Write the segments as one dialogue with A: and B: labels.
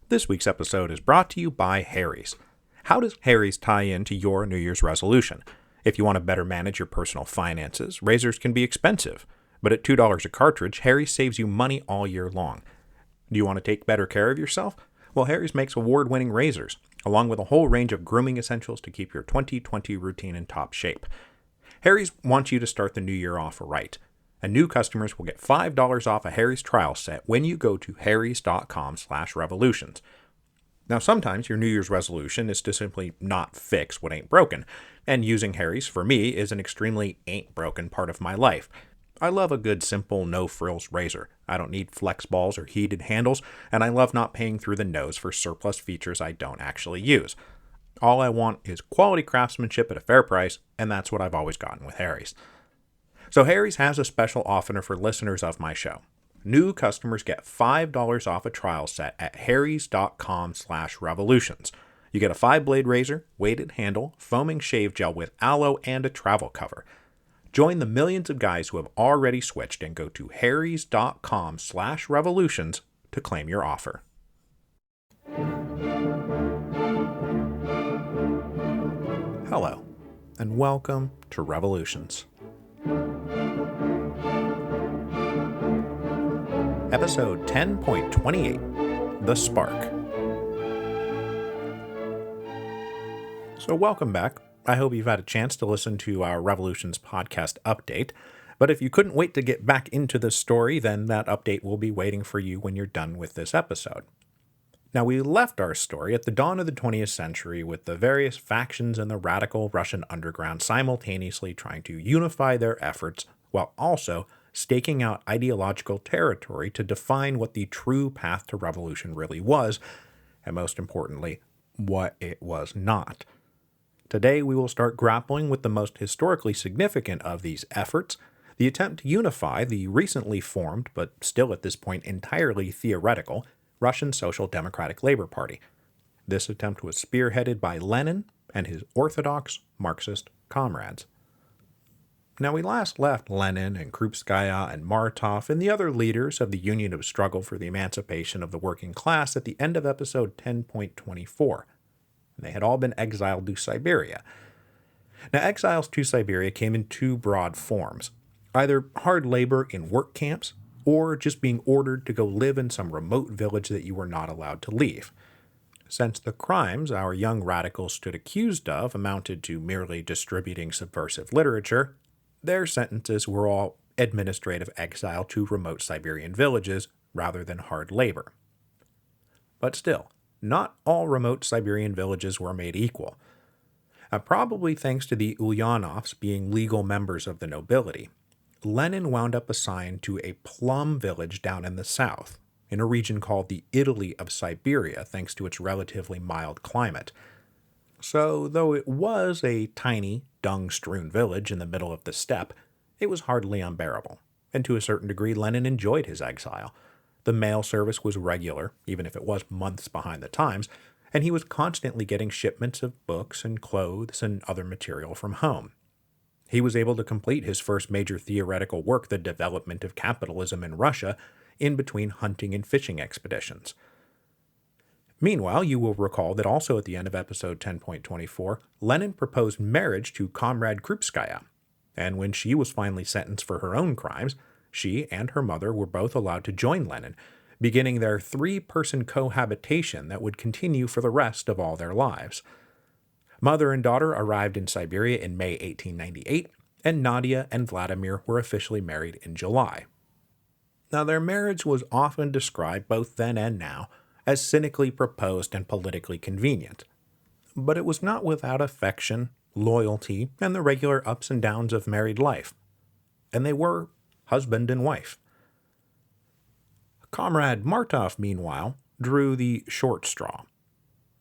A: This week's episode is brought to you by Harry's. How does Harry's tie into your New Year's resolution? If you want to better manage your personal finances, razors can be expensive. But at $2 a cartridge, Harry's saves you money all year long. Do you want to take better care of yourself? Well, Harry's makes award-winning razors, along with a whole range of grooming essentials to keep your 2020 routine in top shape. Harry's wants you to start the new year off right. And new customers will get $5 off a Harry's trial set when you go to harrys.com/revolutions. Now, sometimes your New Year's resolution is to simply not fix what ain't broken, and using Harry's, for me, is an extremely ain't broken part of my life. I love a good, simple, no-frills razor. I don't need flex balls or heated handles, and I love not paying through the nose for surplus features I don't actually use. All I want is quality craftsmanship at a fair price, and that's what I've always gotten with Harry's. So Harry's has a special offer for listeners of my show. New customers get $5 off a trial set at harrys.com/revolutions. You get a 5-blade razor, weighted handle, foaming shave gel with aloe, and a travel cover. Join the millions of guys who have already switched and go to harrys.com/revolutions to claim your offer. Hello, and welcome to Revolutions. Episode 10.28, The Spark. So welcome back. I hope you've had a chance to listen to our Revolutions podcast update. But if you couldn't wait to get back into the story, then that update will be waiting for you when you're done with this episode. Now, we left our story at the dawn of the 20th century with the various factions in the radical Russian underground simultaneously trying to unify their efforts while also staking out ideological territory to define what the true path to revolution really was, and most importantly, what it was not. Today, we will start grappling with the most historically significant of these efforts, the attempt to unify the recently formed, but still at this point entirely theoretical, Russian Social Democratic Labor Party. This attempt was spearheaded by Lenin and his orthodox Marxist comrades. Now, we last left Lenin and Krupskaya and Martov and the other leaders of the Union of Struggle for the Emancipation of the Working Class at the end of episode 10.24. They had all been exiled to Siberia. Now, exiles to Siberia came in two broad forms, either hard labor in work camps or just being ordered to go live in some remote village that you were not allowed to leave. Since the crimes our young radicals stood accused of amounted to merely distributing subversive literature, their sentences were all administrative exile to remote Siberian villages rather than hard labor. But still, not all remote Siberian villages were made equal. Probably thanks to the Ulyanovs being legal members of the nobility, Lenin wound up assigned to a plum village down in the south, in a region called the Italy of Siberia thanks to its relatively mild climate. So, though it was a tiny, dung-strewn village in the middle of the steppe, it was hardly unbearable, and to a certain degree Lenin enjoyed his exile. The mail service was regular, even if it was months behind the times, and he was constantly getting shipments of books and clothes and other material from home. He was able to complete his first major theoretical work, The Development of Capitalism in Russia, in between hunting and fishing expeditions. Meanwhile, you will recall that also at the end of episode 10.24, Lenin proposed marriage to Comrade Krupskaya, and when she was finally sentenced for her own crimes, she and her mother were both allowed to join Lenin, beginning their 3-person cohabitation that would continue for the rest of all their lives. Mother and daughter arrived in Siberia in May 1898, and Nadia and Vladimir were officially married in July. Now, their marriage was often described, both then and now, as cynically proposed and politically convenient. But it was not without affection, loyalty, and the regular ups and downs of married life. And they were husband and wife. Comrade Martov, meanwhile, drew the short straw.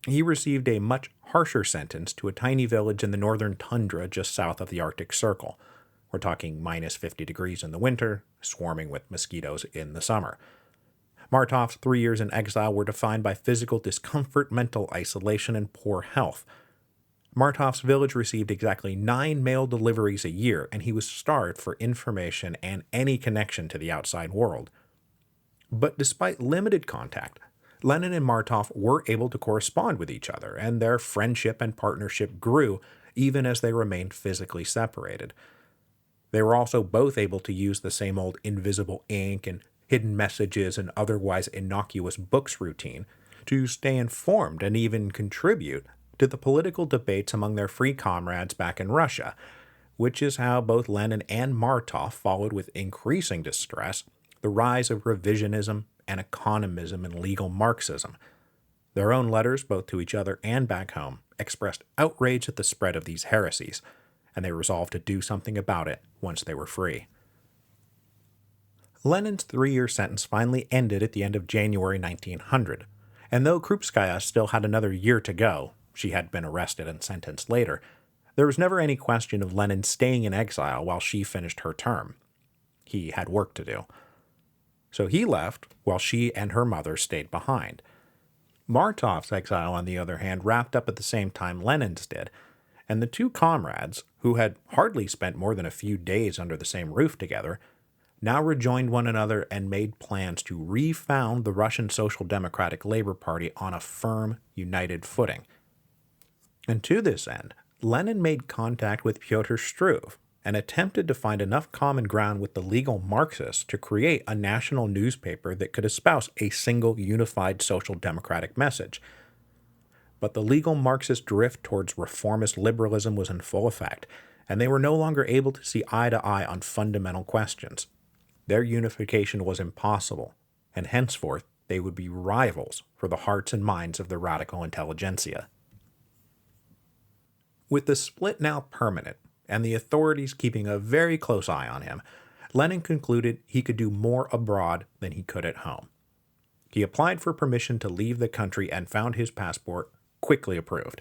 A: He received a much harsher sentence to a tiny village in the northern tundra just south of the Arctic Circle. We're talking minus 50 degrees in the winter, swarming with mosquitoes in the summer. Martov's 3 years in exile were defined by physical discomfort, mental isolation, and poor health. Martov's village received exactly 9 mail deliveries a year, and he was starved for information and any connection to the outside world. But despite limited contact, Lenin and Martov were able to correspond with each other, and their friendship and partnership grew even as they remained physically separated. They were also both able to use the same old invisible ink and hidden messages and otherwise innocuous books routine to stay informed and even contribute to the political debates among their free comrades back in Russia, which is how both Lenin and Martov followed with increasing distress the rise of revisionism and economism and legal Marxism. Their own letters, both to each other and back home, expressed outrage at the spread of these heresies, and they resolved to do something about it once they were free. Lenin's 3-year sentence finally ended at the end of January 1900, and though Krupskaya still had another year to go, she had been arrested and sentenced later, there was never any question of Lenin staying in exile while she finished her term. He had work to do. So he left while she and her mother stayed behind. Martov's exile, on the other hand, wrapped up at the same time Lenin's did, and the two comrades, who had hardly spent more than a few days under the same roof together, now rejoined one another and made plans to refound the Russian Social Democratic Labor Party on a firm, united footing. And to this end, Lenin made contact with Pyotr Struve and attempted to find enough common ground with the legal Marxists to create a national newspaper that could espouse a single unified social democratic message. But the legal Marxist drift towards reformist liberalism was in full effect, and they were no longer able to see eye to eye on fundamental questions. Their unification was impossible, and henceforth they would be rivals for the hearts and minds of the radical intelligentsia. With the split now permanent, and the authorities keeping a very close eye on him, Lenin concluded he could do more abroad than he could at home. He applied for permission to leave the country and found his passport quickly approved.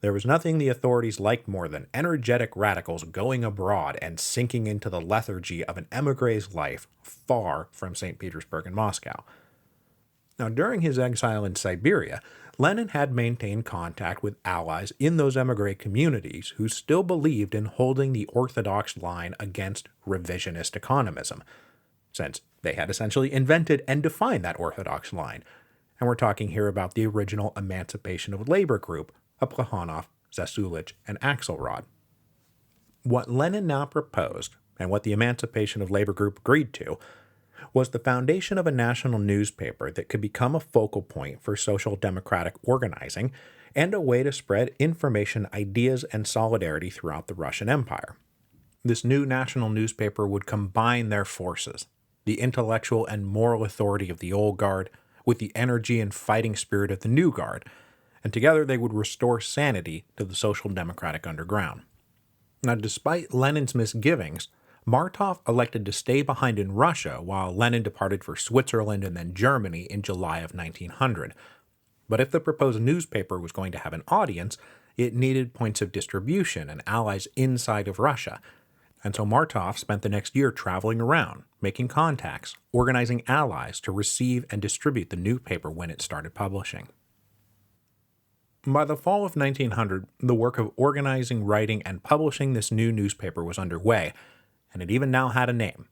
A: There was nothing the authorities liked more than energetic radicals going abroad and sinking into the lethargy of an émigré's life far from St. Petersburg and Moscow. Now, during his exile in Siberia, Lenin had maintained contact with allies in those émigré communities who still believed in holding the orthodox line against revisionist economism, since they had essentially invented and defined that orthodox line, and we're talking here about the original Emancipation of Labor group of Plekhanov, Zasulich, and Axelrod. What Lenin now proposed, and what the Emancipation of Labor group agreed to, was the foundation of a national newspaper that could become a focal point for social democratic organizing and a way to spread information, ideas, and solidarity throughout the Russian Empire. This new national newspaper would combine their forces, the intellectual and moral authority of the old guard with the energy and fighting spirit of the new guard, and together they would restore sanity to the social democratic underground. Now, despite Lenin's misgivings, Martov elected to stay behind in Russia while Lenin departed for Switzerland and then Germany in July of 1900. But if the proposed newspaper was going to have an audience, it needed points of distribution and allies inside of Russia. And so Martov spent the next year traveling around, making contacts, organizing allies to receive and distribute the newspaper when it started publishing. By the fall of 1900, the work of organizing, writing, and publishing this new newspaper was underway, and it even now had a name.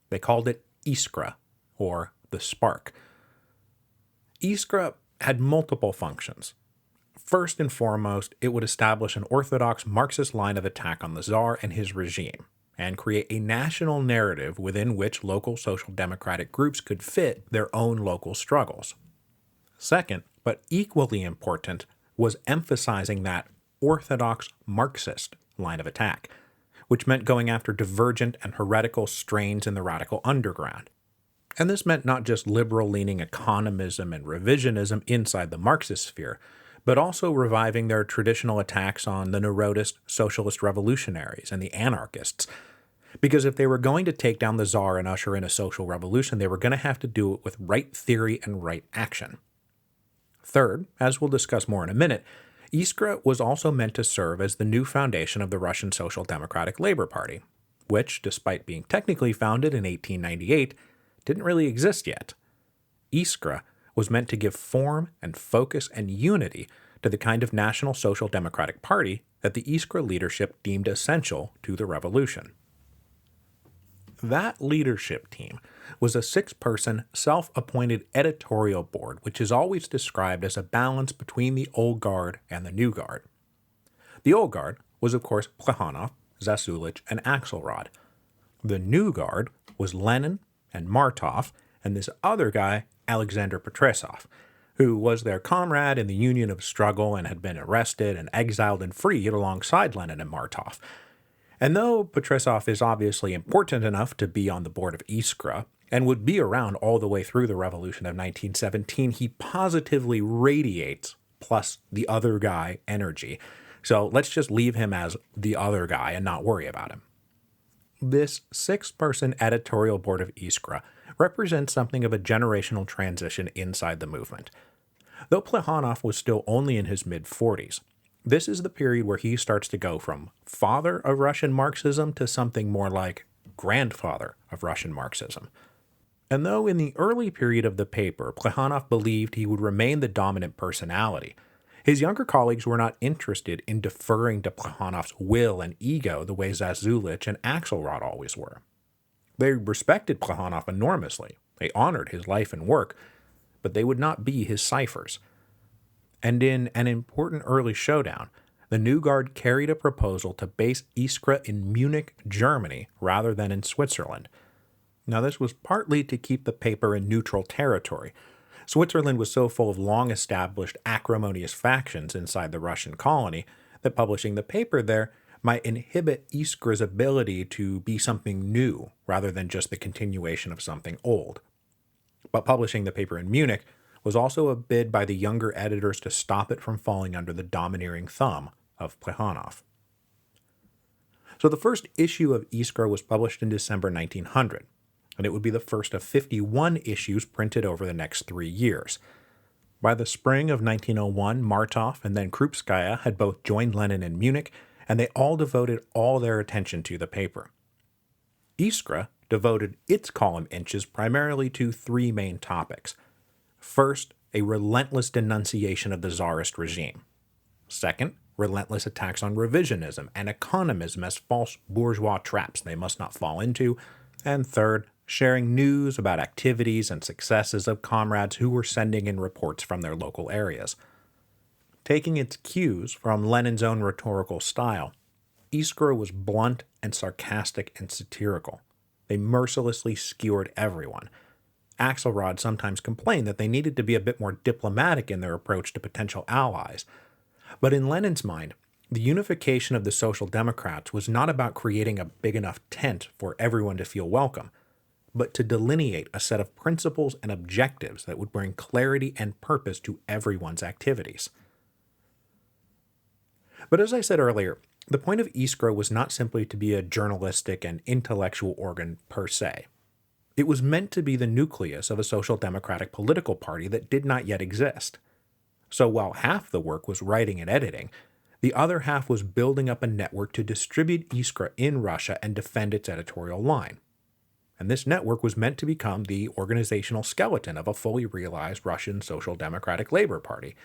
A: They called it Iskra, or the Spark. Iskra had multiple functions. First and foremost, it would establish an orthodox Marxist line of attack on the Tsar and his regime, and create a national narrative within which local social democratic groups could fit their own local struggles. Second, but equally important, was emphasizing that orthodox Marxist line of attack, which meant going after divergent and heretical strains in the radical underground. And this meant not just liberal-leaning economism and revisionism inside the Marxist sphere, but also reviving their traditional attacks on the neurotist socialist revolutionaries and the anarchists. Because if they were going to take down the Tsar and usher in a social revolution, they were going to have to do it with right theory and right action. Third, as we'll discuss more in a minute, Iskra was also meant to serve as the new foundation of the Russian Social Democratic Labor Party, which, despite being technically founded in 1898, didn't really exist yet. Iskra was meant to give form and focus and unity to the kind of National Social Democratic Party that the Iskra leadership deemed essential to the revolution. That leadership team was a six-person, self-appointed editorial board, which is always described as a balance between the old guard and the new guard. The old guard was, of course, Plekhanov, Zasulich, and Axelrod. The new guard was Lenin and Martov, and this other guy, Alexander Petresov, who was their comrade in the Union of Struggle and had been arrested and exiled and freed alongside Lenin and Martov. And though Petresov is obviously important enough to be on the board of Iskra, and would be around all the way through the revolution of 1917, he positively radiates plus the other guy energy. So let's just leave him as the other guy and not worry about him. This six-person editorial board of Iskra represents something of a generational transition inside the movement. Though Plekhanov was still only in his mid-40s, this is the period where he starts to go from father of Russian Marxism to something more like grandfather of Russian Marxism. And though in the early period of the paper, Plekhanov believed he would remain the dominant personality, his younger colleagues were not interested in deferring to Plekhanov's will and ego the way Zasulich and Axelrod always were. They respected Plekhanov enormously, they honored his life and work, but they would not be his ciphers. And in an important early showdown, the New Guard carried a proposal to base Iskra in Munich, Germany, rather than in Switzerland. Now, this was partly to keep the paper in neutral territory. Switzerland was so full of long-established acrimonious factions inside the Russian colony that publishing the paper there might inhibit Iskra's ability to be something new rather than just the continuation of something old. But publishing the paper in Munich was also a bid by the younger editors to stop it from falling under the domineering thumb of Plekhanov. So the first issue of Iskra was published in December 1900, and it would be the first of 51 issues printed over the next 3 years. By the spring of 1901, Martov and then Krupskaya had both joined Lenin in Munich, and they all devoted all their attention to the paper. Iskra devoted its column inches primarily to three main topics. First, a relentless denunciation of the Tsarist regime. Second, relentless attacks on revisionism and economism as false bourgeois traps they must not fall into. And third, sharing news about activities and successes of comrades who were sending in reports from their local areas. Taking its cues from Lenin's own rhetorical style, Iskra was blunt and sarcastic and satirical. They mercilessly skewered everyone. Axelrod sometimes complained that they needed to be a bit more diplomatic in their approach to potential allies. But in Lenin's mind, the unification of the Social Democrats was not about creating a big enough tent for everyone to feel welcome, but to delineate a set of principles and objectives that would bring clarity and purpose to everyone's activities. But as I said earlier, the point of Iskra was not simply to be a journalistic and intellectual organ per se. It was meant to be the nucleus of a social democratic political party that did not yet exist. So while half the work was writing and editing, the other half was building up a network to distribute Iskra in Russia and defend its editorial line. And this network was meant to become the organizational skeleton of a fully realized Russian Social Democratic Labor Party.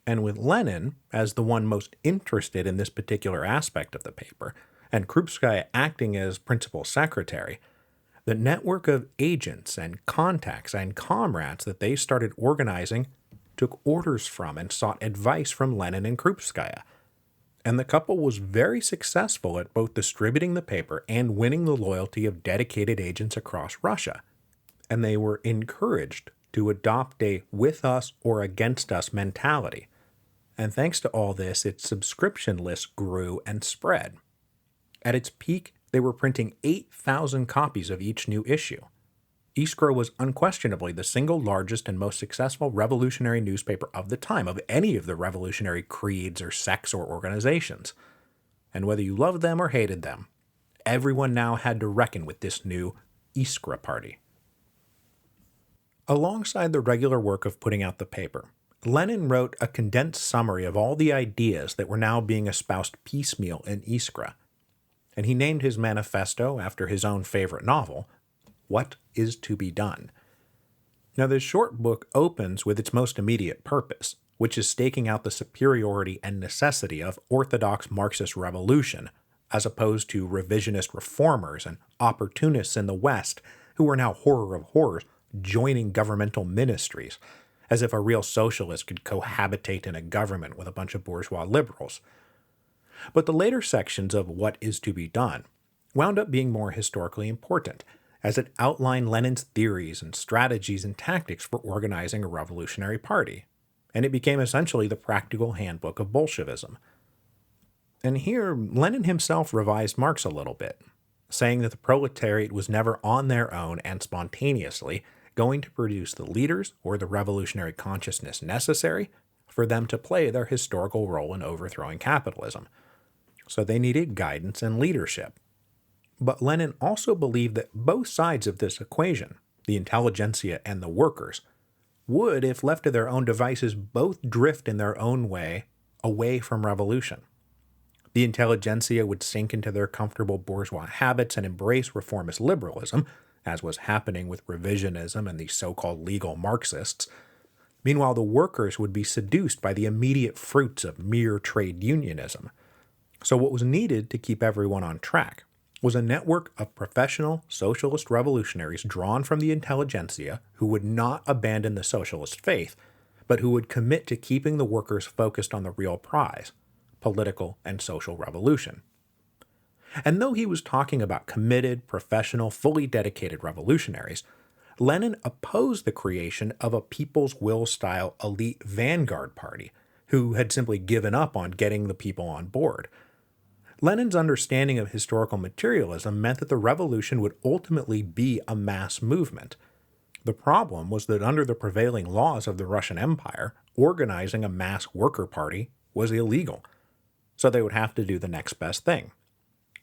A: And with Lenin as the one most interested in this particular aspect of the paper, and Krupskaya acting as principal secretary, the network of agents and contacts and comrades that they started organizing took orders from and sought advice from Lenin and Krupskaya. And the couple was very successful at both distributing the paper and winning the loyalty of dedicated agents across Russia. And they were encouraged to adopt a with us or against us mentality. And thanks to all this, its subscription list grew and spread. At its peak, they were printing 8,000 copies of each new issue. Iskra was unquestionably the single largest and most successful revolutionary newspaper of the time, of any of the revolutionary creeds or sects or organizations. And whether you loved them or hated them, everyone now had to reckon with this new Iskra party. Alongside the regular work of putting out the paper, Lenin wrote a condensed summary of all the ideas that were now being espoused piecemeal in Iskra, and he named his manifesto after his own favorite novel, What is to be Done? Now, this short book opens with its most immediate purpose, which is staking out the superiority and necessity of orthodox Marxist revolution as opposed to revisionist reformers and opportunists in the West who were now horror of horrors joining governmental ministries, as if a real socialist could cohabitate in a government with a bunch of bourgeois liberals. But the later sections of What Is to Be Done wound up being more historically important, as it outlined Lenin's theories and strategies and tactics for organizing a revolutionary party, and it became essentially the practical handbook of Bolshevism. And here, Lenin himself revised Marx a little bit, saying that the proletariat was never on their own and spontaneously going to produce the leaders or the revolutionary consciousness necessary for them to play their historical role in overthrowing capitalism. So they needed guidance and leadership. But Lenin also believed that both sides of this equation, the intelligentsia and the workers, would, if left to their own devices, both drift in their own way away from revolution. The intelligentsia would sink into their comfortable bourgeois habits and embrace reformist liberalism, as was happening with revisionism and the so-called legal Marxists. Meanwhile, the workers would be seduced by the immediate fruits of mere trade unionism. So what was needed to keep everyone on track was a network of professional socialist revolutionaries drawn from the intelligentsia who would not abandon the socialist faith, but who would commit to keeping the workers focused on the real prize, political and social revolution. And though he was talking about committed, professional, fully dedicated revolutionaries, Lenin opposed the creation of a people's will-style elite vanguard party who had simply given up on getting the people on board. Lenin's understanding of historical materialism meant that the revolution would ultimately be a mass movement. The problem was that under the prevailing laws of the Russian Empire, organizing a mass worker party was illegal. So they would have to do the next best thing: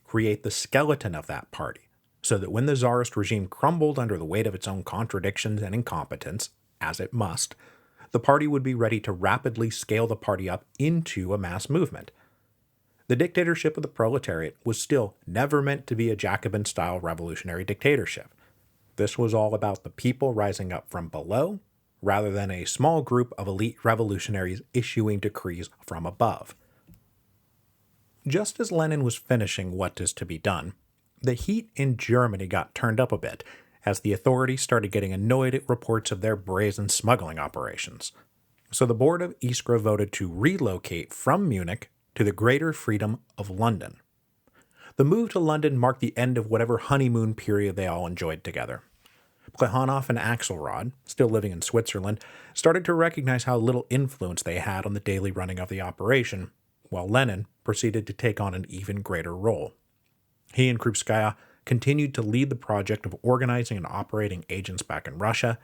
A: create the skeleton of that party, so that when the Tsarist regime crumbled under the weight of its own contradictions and incompetence, as it must, the party would be ready to rapidly scale the party up into a mass movement. The dictatorship of the proletariat was still never meant to be a Jacobin-style revolutionary dictatorship. This was all about the people rising up from below, rather than a small group of elite revolutionaries issuing decrees from above. Just as Lenin was finishing What Is to Be Done, the heat in Germany got turned up a bit as the authorities started getting annoyed at reports of their brazen smuggling operations. So the board of Iskra voted to relocate from Munich to the greater freedom of London. The move to London marked the end of whatever honeymoon period they all enjoyed together. Plekhanov and Axelrod, still living in Switzerland, started to recognize how little influence they had on the daily running of the operation, while Lenin proceeded to take on an even greater role. He and Krupskaya continued to lead the project of organizing and operating agents back in Russia,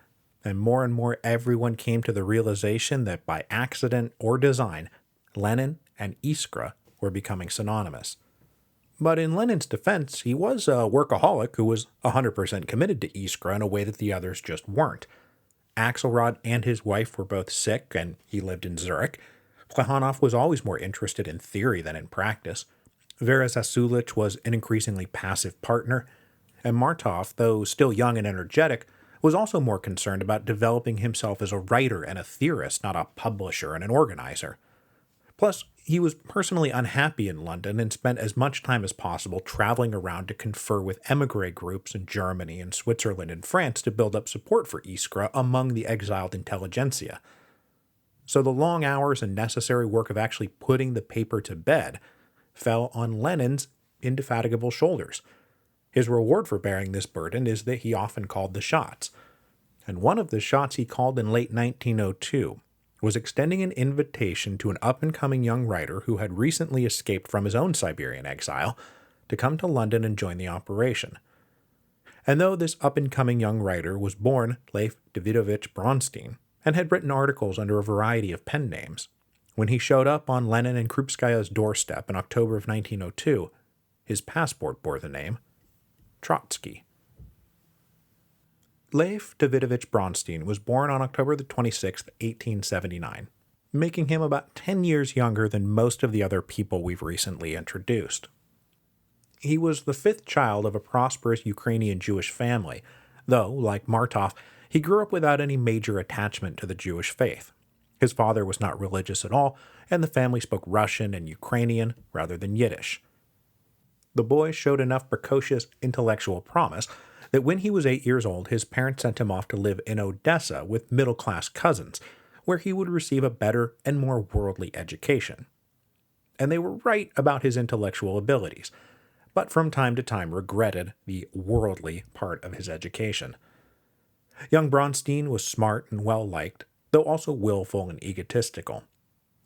A: and more everyone came to the realization that by accident or design, Lenin and Iskra were becoming synonymous. But in Lenin's defense, he was a workaholic who was 100% committed to Iskra in a way that the others just weren't. Axelrod and his wife were both sick, and he lived in Zurich. Plekhanov was always more interested in theory than in practice. Vera Zasulich was an increasingly passive partner, and Martov, though still young and energetic, was also more concerned about developing himself as a writer and a theorist, not a publisher and an organizer. Plus, he was personally unhappy in London and spent as much time as possible traveling around to confer with émigré groups in Germany and Switzerland and France to build up support for Iskra among the exiled intelligentsia. So the long hours and necessary work of actually putting the paper to bed fell on Lenin's indefatigable shoulders. His reward for bearing this burden is that he often called the shots. And one of the shots he called in late 1902 was extending an invitation to an up-and-coming young writer who had recently escaped from his own Siberian exile to come to London and join the operation. And though this up-and-coming young writer was born Leif Davidovich Bronstein and had written articles under a variety of pen names, when he showed up on Lenin and Krupskaya's doorstep in October of 1902, his passport bore the name Trotsky. Leif Davidovich Bronstein was born on October 26, 1879, making him about 10 years younger than most of the other people we've recently introduced. He was the fifth child of a prosperous Ukrainian Jewish family, though, like Martov, he grew up without any major attachment to the Jewish faith. His father was not religious at all, and the family spoke Russian and Ukrainian rather than Yiddish. The boy showed enough precocious intellectual promise that when he was 8 years old, his parents sent him off to live in Odessa with middle-class cousins, where he would receive a better and more worldly education. And they were right about his intellectual abilities, but from time to time regretted the worldly part of his education. Young Bronstein was smart and well-liked, though also willful and egotistical.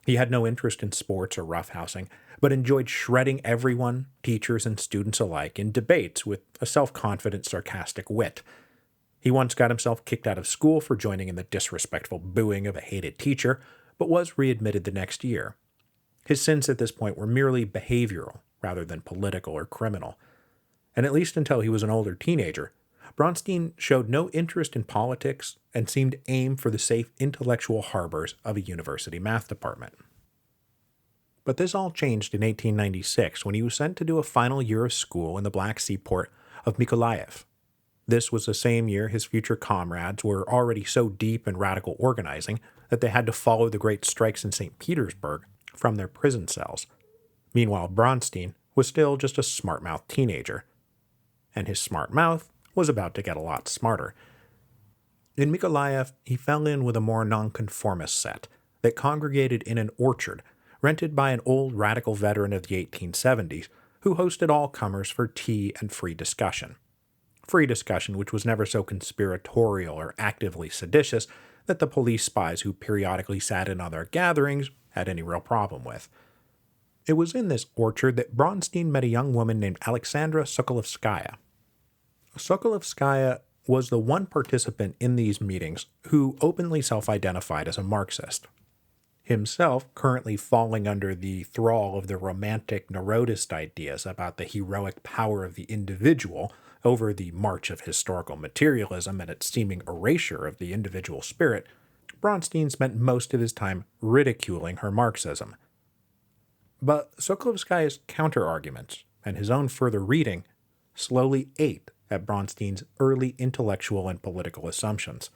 A: He had no interest in sports or roughhousing, but enjoyed shredding everyone, teachers and students alike, in debates with a self-confident, sarcastic wit. He once got himself kicked out of school for joining in the disrespectful booing of a hated teacher, but was readmitted the next year. His sins at this point were merely behavioral, rather than political or criminal. And at least until he was an older teenager, Bronstein showed no interest in politics and seemed to aim for the safe intellectual harbors of a university math department. But this all changed in 1896 when he was sent to do a final year of school in the Black Sea port of Mykolaiv. This was the same year his future comrades were already so deep in radical organizing that they had to follow the great strikes in St. Petersburg from their prison cells. Meanwhile, Bronstein was still just a smart-mouthed teenager. And his smart mouth was about to get a lot smarter. In Mykolaiv, he fell in with a more nonconformist set that congregated in an orchard rented by an old radical veteran of the 1870s who hosted all comers for tea and free discussion. Free discussion which was never so conspiratorial or actively seditious that the police spies who periodically sat in on their gatherings had any real problem with. It was in this orchard that Bronstein met a young woman named Alexandra Sokolovskaya. Sokolovskaya was the one participant in these meetings who openly self-identified as a Marxist. Himself currently falling under the thrall of the romantic neurotist ideas about the heroic power of the individual over the march of historical materialism and its seeming erasure of the individual spirit, Bronstein spent most of his time ridiculing her Marxism. But Sokolovskaya's counter-arguments and his own further reading slowly ate at Bronstein's early intellectual and political assumptions.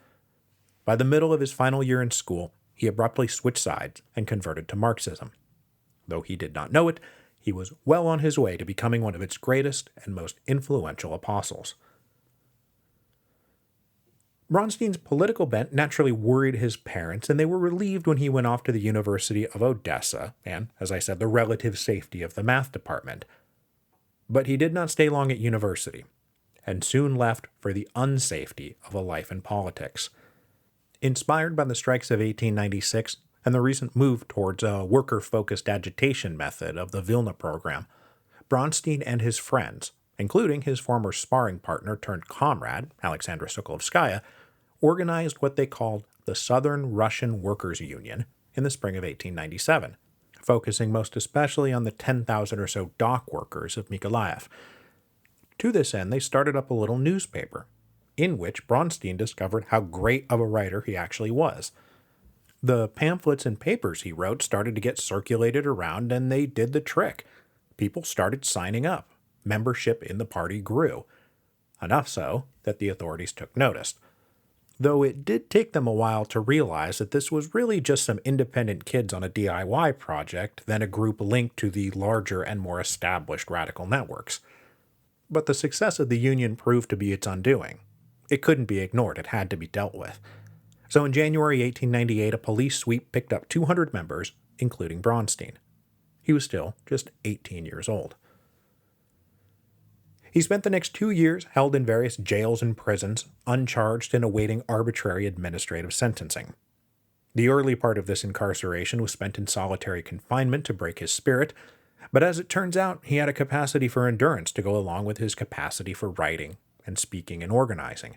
A: By the middle of his final year in school, he abruptly switched sides and converted to Marxism. Though he did not know it, he was well on his way to becoming one of its greatest and most influential apostles. Bronstein's political bent naturally worried his parents, and they were relieved when he went off to the University of Odessa and, as I said, the relative safety of the math department. But he did not stay long at university, and soon left for the unsafety of a life in politics. Inspired by the strikes of 1896 and the recent move towards a worker-focused agitation method of the Vilna program, Bronstein and his friends, including his former sparring partner turned comrade, Alexandra Sokolovskaya, organized what they called the Southern Russian Workers' Union in the spring of 1897, focusing most especially on the 10,000 or so dock workers of Mykolaiv. To this end, they started up a little newspaper, in which Bronstein discovered how great of a writer he actually was. The pamphlets and papers he wrote started to get circulated around, and they did the trick. People started signing up. Membership in the party grew. Enough so that the authorities took notice. Though it did take them a while to realize that this was really just some independent kids on a DIY project than a group linked to the larger and more established radical networks. But the success of the union proved to be its undoing. It couldn't be ignored, it had to be dealt with. So in January 1898, a police sweep picked up 200 members, including Bronstein. He was still just 18 years old. He spent the next 2 years held in various jails and prisons, uncharged and awaiting arbitrary administrative sentencing. The early part of this incarceration was spent in solitary confinement to break his spirit, but as it turns out, he had a capacity for endurance to go along with his capacity for writing and speaking and organizing.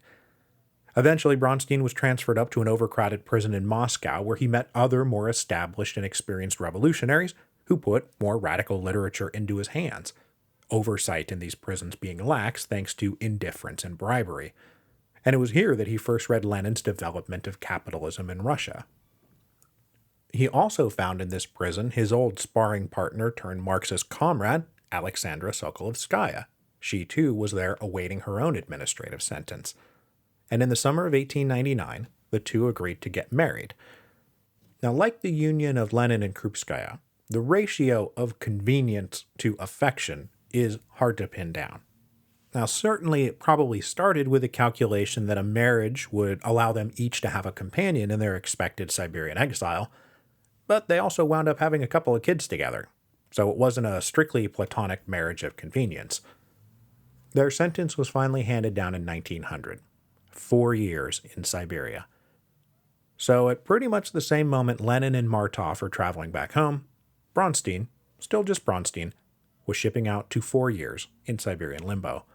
A: Eventually, Bronstein was transferred up to an overcrowded prison in Moscow, where he met other more established and experienced revolutionaries who put more radical literature into his hands, oversight in these prisons being lax thanks to indifference and bribery. And it was here that he first read Lenin's Development of Capitalism in Russia. He also found in this prison his old sparring partner turned Marxist comrade, Alexandra Sokolovskaya. She too was there awaiting her own administrative sentence. And in the summer of 1899, the two agreed to get married. Now, like the union of Lenin and Krupskaya, the ratio of convenience to affection is hard to pin down. Now, certainly it probably started with a calculation that a marriage would allow them each to have a companion in their expected Siberian exile, but they also wound up having a couple of kids together, so it wasn't a strictly platonic marriage of convenience. Their sentence was finally handed down in 1900, 4 years in Siberia. So at pretty much the same moment Lenin and Martov were traveling back home, Bronstein, still just Bronstein, was shipping out to 4 years in Siberian limbo.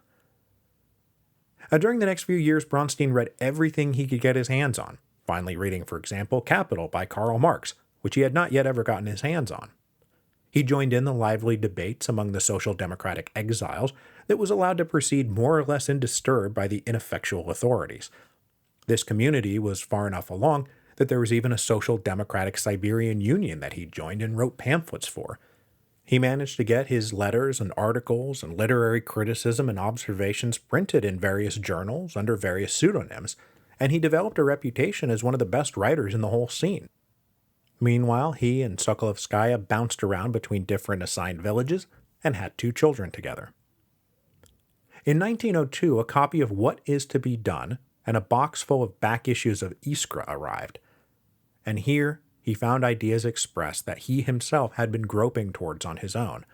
A: During the next few years, Bronstein read everything he could get his hands on, finally reading, for example, Capital by Karl Marx, which he had not yet ever gotten his hands on. He joined in the lively debates among the social democratic exiles that was allowed to proceed more or less undisturbed by the ineffectual authorities. This community was far enough along that there was even a social democratic Siberian Union that he joined and wrote pamphlets for. He managed to get his letters and articles and literary criticism and observations printed in various journals under various pseudonyms, and he developed a reputation as one of the best writers in the whole scene. Meanwhile, he and Sokolovskaya bounced around between different assigned villages and had 2 children together. In 1902, a copy of What Is to Be Done and a box full of back issues of Iskra arrived, and here he found ideas expressed that he himself had been groping towards on his own.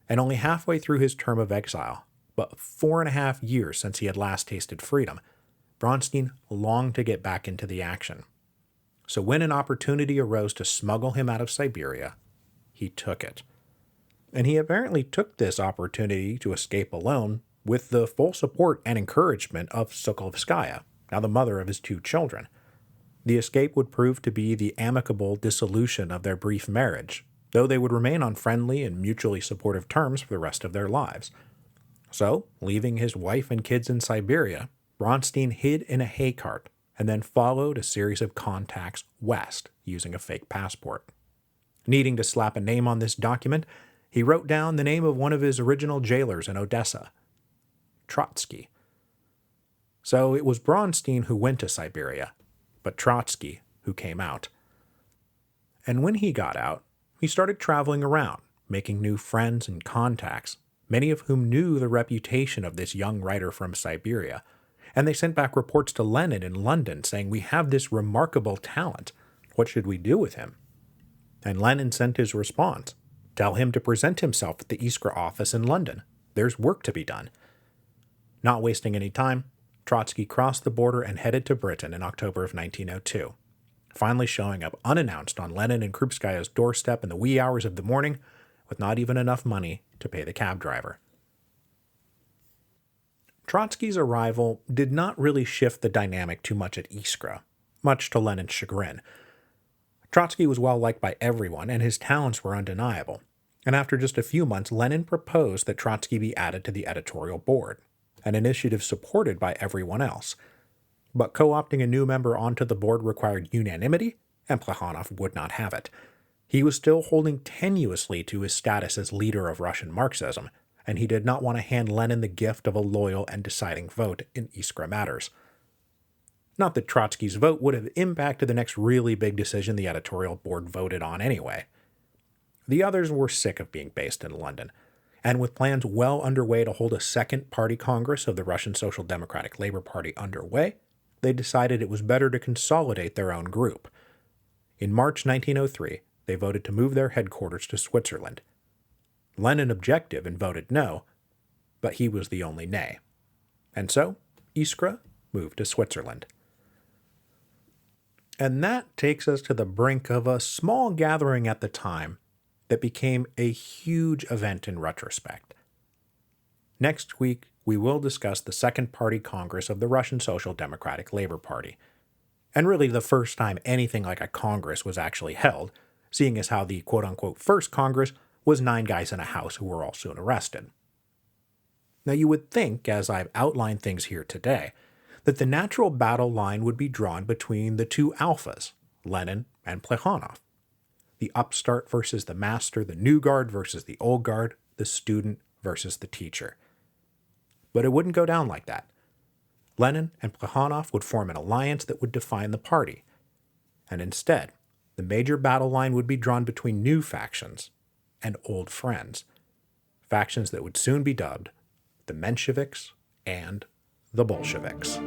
A: And only halfway through his term of exile, but 4.5 years since he had last tasted freedom, Bronstein longed to get back into the action. So when an opportunity arose to smuggle him out of Siberia, he took it. And he apparently took this opportunity to escape alone with the full support and encouragement of Sokolovskaya, now the mother of his 2 children. The escape would prove to be the amicable dissolution of their brief marriage, though they would remain on friendly and mutually supportive terms for the rest of their lives. So, leaving his wife and kids in Siberia, Bronstein hid in a hay cart and then followed a series of contacts west using a fake passport. Needing to slap a name on this document, he wrote down the name of one of his original jailers in Odessa, Trotsky. So it was Bronstein who went to Siberia, but Trotsky who came out. And when he got out, he started traveling around, making new friends and contacts, many of whom knew the reputation of this young writer from Siberia, and they sent back reports to Lenin in London saying, "We have this remarkable talent. What should we do with him?" And Lenin sent his response, "Tell him to present himself at the Iskra office in London. There's work to be done." Not wasting any time, Trotsky crossed the border and headed to Britain in October of 1902, finally showing up unannounced on Lenin and Krupskaya's doorstep in the wee hours of the morning with not even enough money to pay the cab driver. Trotsky's arrival did not really shift the dynamic too much at Iskra, much to Lenin's chagrin. Trotsky was well liked by everyone, and his talents were undeniable, and after just a few months, Lenin proposed that Trotsky be added to the editorial board, an initiative supported by everyone else. But co-opting a new member onto the board required unanimity, and Plekhanov would not have it. He was still holding tenuously to his status as leader of Russian Marxism, and he did not want to hand Lenin the gift of a loyal and deciding vote in Iskra matters. Not that Trotsky's vote would have impacted the next really big decision the editorial board voted on anyway. The others were sick of being based in London, and with plans well underway to hold a second party congress of the Russian Social Democratic Labor Party underway, they decided it was better to consolidate their own group. In March 1903, they voted to move their headquarters to Switzerland. Lenin objected and voted no, but he was the only nay. And so, Iskra moved to Switzerland. And that takes us to the brink of a small gathering at the time that became a huge event in retrospect. Next week, we will discuss the Second Party Congress of the Russian Social Democratic Labor Party, and really the first time anything like a Congress was actually held, seeing as how the quote-unquote first Congress was 9 guys in a house who were all soon arrested. Now you would think, as I've outlined things here today, that the natural battle line would be drawn between the 2 alphas, Lenin and Plekhanov. The upstart versus the master, the new guard versus the old guard, the student versus the teacher. But it wouldn't go down like that. Lenin and Plekhanov would form an alliance that would define the party. And instead, the major battle line would be drawn between new factions and old friends. factions that would soon be dubbed the Mensheviks and the Bolsheviks.